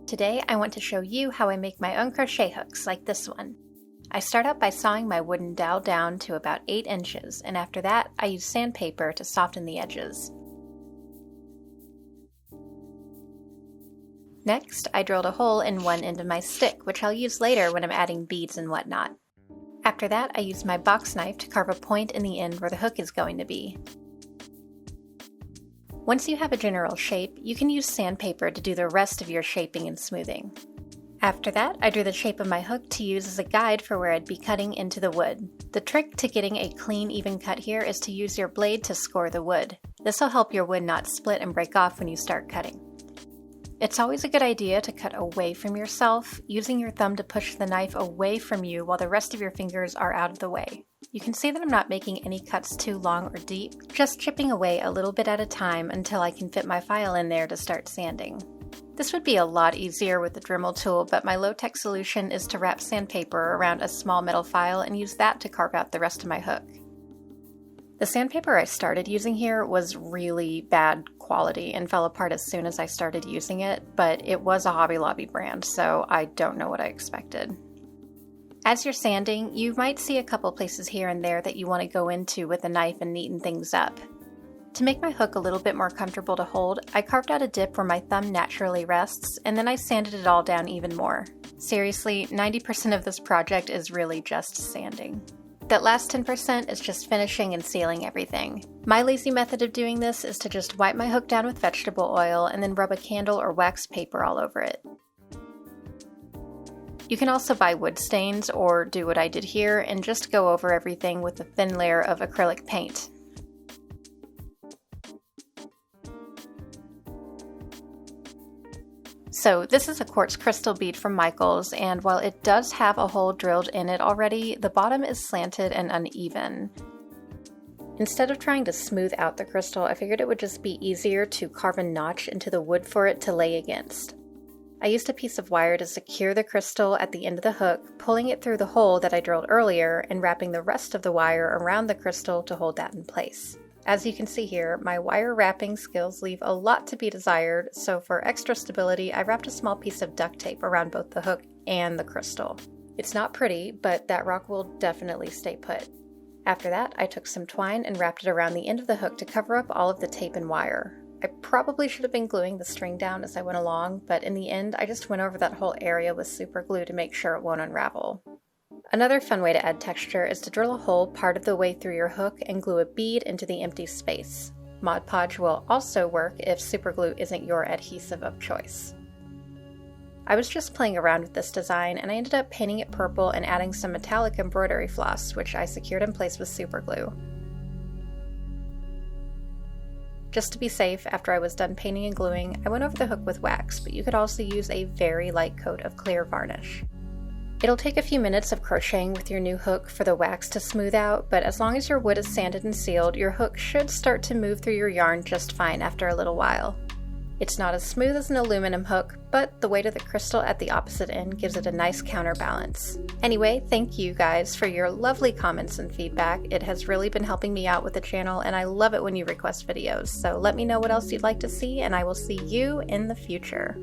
Today I want to show you how I make my own crochet hooks like this one. I start out by sawing my wooden dowel down to about 8 inches, and after that I use sandpaper to soften the edges. Next, I drilled a hole in one end of my stick, which I'll use later when I'm adding beads and whatnot. After that, I used my box knife to carve a point in the end where the hook is going to be. Once you have a general shape, you can use sandpaper to do the rest of your shaping and smoothing. After that, I drew the shape of my hook to use as a guide for where I'd be cutting into the wood. The trick to getting a clean, even cut here is to use your blade to score the wood. This will help your wood not split and break off when you start cutting. It's always a good idea to cut away from yourself, using your thumb to push the knife away from you while the rest of your fingers are out of the way. You can see that I'm not making any cuts too long or deep, just chipping away a little bit at a time until I can fit my file in there to start sanding. This would be a lot easier with the Dremel tool, but my low-tech solution is to wrap sandpaper around a small metal file and use that to carve out the rest of my hook. The sandpaper I started using here was really bad quality and fell apart as soon as I started using it, but it was a Hobby Lobby brand, so I don't know what I expected. As you're sanding, you might see a couple places here and there that you want to go into with a knife and neaten things up. To make my hook a little bit more comfortable to hold, I carved out a dip where my thumb naturally rests, and then I sanded it all down even more. Seriously, 90% of this project is really just sanding. That last 10% is just finishing and sealing everything. My lazy method of doing this is to just wipe my hook down with vegetable oil and then rub a candle or wax paper all over it. You can also buy wood stains or do what I did here and just go over everything with a thin layer of acrylic paint. So this is a quartz crystal bead from Michaels, and while it does have a hole drilled in it already, the bottom is slanted and uneven. Instead of trying to smooth out the crystal, I figured it would just be easier to carve a notch into the wood for it to lay against. I used a piece of wire to secure the crystal at the end of the hook, pulling it through the hole that I drilled earlier and wrapping the rest of the wire around the crystal to hold that in place. As you can see here, my wire wrapping skills leave a lot to be desired, so for extra stability, I wrapped a small piece of duct tape around both the hook and the crystal. It's not pretty, but that rock will definitely stay put. After that, I took some twine and wrapped it around the end of the hook to cover up all of the tape and wire. I probably should have been gluing the string down as I went along, but in the end, I just went over that whole area with super glue to make sure it won't unravel. Another fun way to add texture is to drill a hole part of the way through your hook and glue a bead into the empty space. Mod Podge will also work if superglue isn't your adhesive of choice. I was just playing around with this design and I ended up painting it purple and adding some metallic embroidery floss, which I secured in place with superglue. Just to be safe, after I was done painting and gluing, I went over the hook with wax, but you could also use a very light coat of clear varnish. It'll take a few minutes of crocheting with your new hook for the wax to smooth out, but as long as your wood is sanded and sealed, your hook should start to move through your yarn just fine after a little while. It's not as smooth as an aluminum hook, but the weight of the crystal at the opposite end gives it a nice counterbalance. Anyway, thank you guys for your lovely comments and feedback. It has really been helping me out with the channel, and I love it when you request videos, so let me know what else you'd like to see, and I will see you in the future.